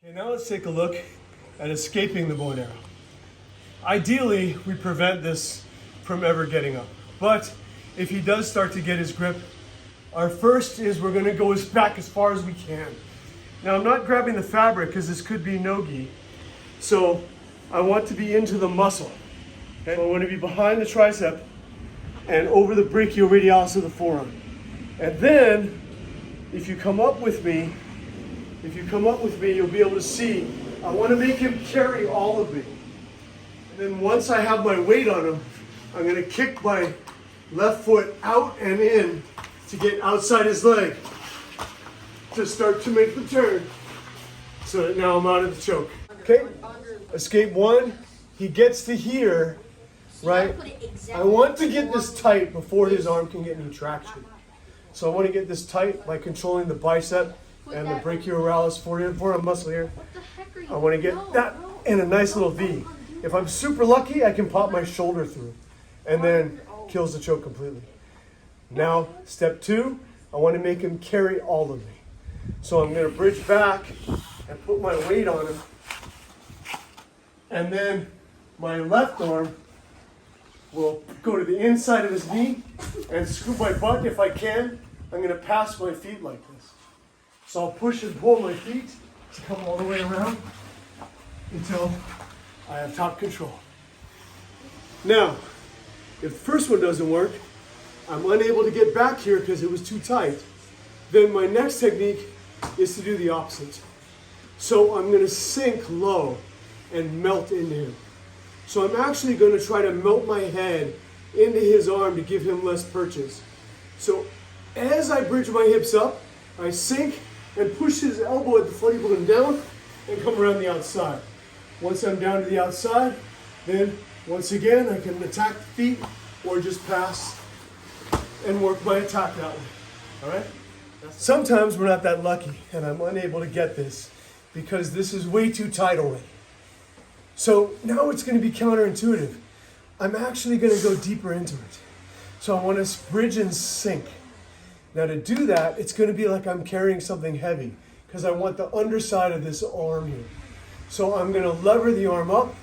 Okay, now let's take a look at escaping the bow and arrow. Ideally, we prevent this from ever getting up. But if he does start to get his grip, our first is we're gonna go back as far as we can. Now I'm not grabbing the fabric because this could be no-gi. So I want to be into the muscle. Okay? So I want to be behind the tricep and over the brachioradialis of the forearm. And then, if you come up with me, you'll be able to see, I want to make him carry all of me. And then once I have my weight on him, I'm going to kick my left foot out and in to get outside his leg to start to make the turn. So that now I'm out of the choke. Okay, escape one, he gets to here, right? I want to get this tight before his arm can get any traction. So I want to get this tight by controlling the bicep and the brachioradialis forearm muscle here. I want to get that in a nice little V. If I'm super lucky, I can pop my shoulder through and then kills the choke completely. Now, step two, I want to make him carry all of me. So I'm going to bridge back and put my weight on him. And then my left arm will go to the inside of his knee and scoop my butt if I can. I'm going to pass my feet like this. So I'll push and pull my feet to come all the way around until I have top control. Now, if the first one doesn't work, I'm unable to get back here because it was too tight, then my next technique is to do the opposite. So I'm going to sink low and melt into him. So I'm actually going to try to melt my head into his arm to give him less purchase. So as I bridge my hips up, I sink and push his elbow at the funny bone down and come around the outside. Once I'm down to the outside, then once again I can attack the feet or just pass and work my attack that way. All right? Sometimes we're not that lucky and I'm unable to get this because this is way too tight already. So now it's going to be counterintuitive. I'm actually going to go deeper into it. So I want to bridge and sink. Now to do that, it's going to be like I'm carrying something heavy because I want the underside of this arm here. So I'm going to lever the arm up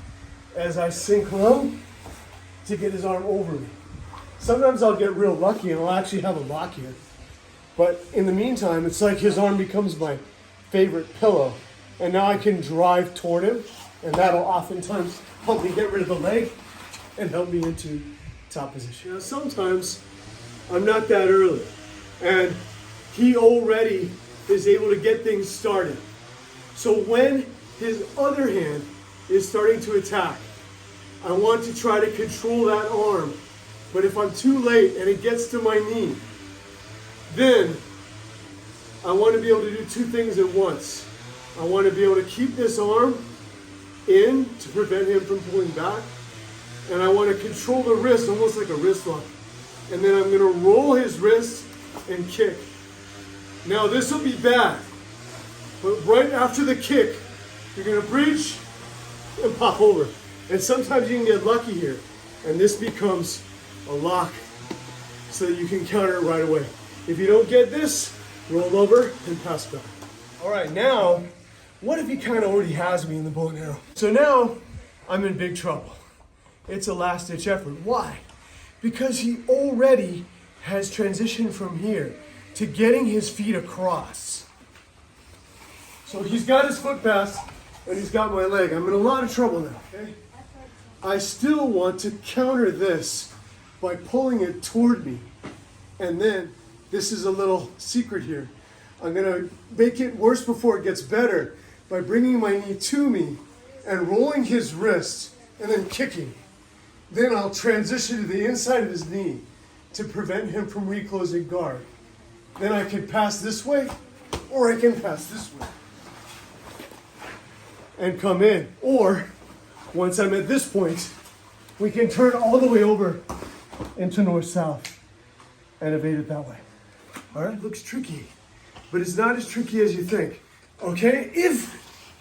as I sink low to get his arm over me. Sometimes I'll get real lucky and I'll actually have a lock here. But in the meantime, it's like his arm becomes my favorite pillow. And now I can drive toward him, and that'll oftentimes help me get rid of the leg and help me into top position. Now, sometimes I'm not that early, and he already is able to get things started. So when his other hand is starting to attack, I want to try to control that arm. But if I'm too late and it gets to my knee, then I want to be able to do two things at once. I want to be able to keep this arm in to prevent him from pulling back. And I want to control the wrist, almost like a wrist lock. And then I'm going to roll his wrist and kick. Now this will be bad. But right after the kick, you're going to bridge and pop over. And sometimes you can get lucky here. And this becomes a lock so that you can counter it right away. If you don't get this, roll over and pass back. All right, now, what if he kind of already has me in the bow and arrow? So now, I'm in big trouble. It's a last-ditch effort. Why? Because he already has transitioned from here to getting his feet across. So he's got his foot pass, and he's got my leg. I'm in a lot of trouble now, okay? I still want to counter this by pulling it toward me. And then, this is a little secret here. I'm going to make it worse before it gets better by bringing my knee to me and rolling his wrist and then kicking. Then I'll transition to the inside of his knee to prevent him from reclosing guard. Then I can pass this way or I can pass this way and come in. Or once I'm at this point, we can turn all the way over into north-south and evade it that way. All right, looks tricky, but it's not as tricky as you think, okay? If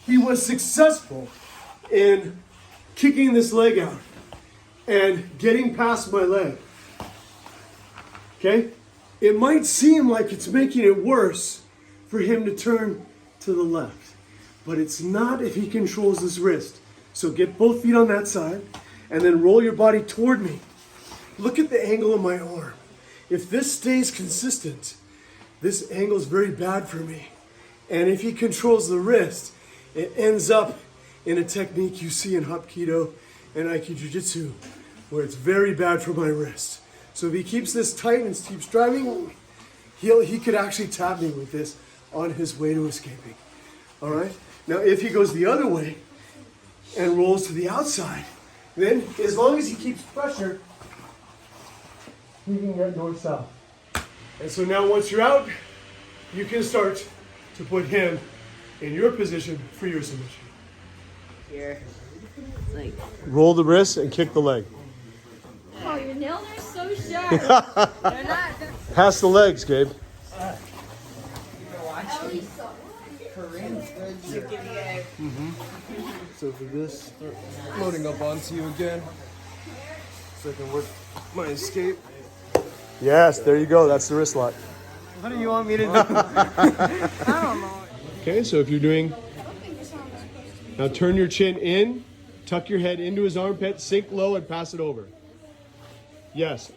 he was successful in kicking this leg out and getting past my leg, okay? It might seem like it's making it worse for him to turn to the left, but it's not if he controls his wrist. So get both feet on that side and then roll your body toward me. Look at the angle of my arm. If this stays consistent, this angle is very bad for me. And if he controls the wrist, it ends up in a technique you see in Hapkido and Aikido Jiu-Jitsu, where it's very bad for my wrist. So if he keeps this tight and keeps driving, he could actually tap me with this on his way to escaping. All right? Now, if he goes the other way and rolls to the outside, then as long as he keeps pressure, he can get north-south. And so now once you're out, you can start to put him in your position for your submission. Here. Like, roll the wrist and kick the leg. oh, your nails are so sharp. They're not. Pass the legs, Gabe. So for this, start loading up onto you again, so I can work my escape. Yes, there you go. That's the wrist lock. What do you want me to do? I don't know. Okay, so if you're doing... Now turn your chin in, tuck your head into his armpit, sink low, and pass it over. Yes.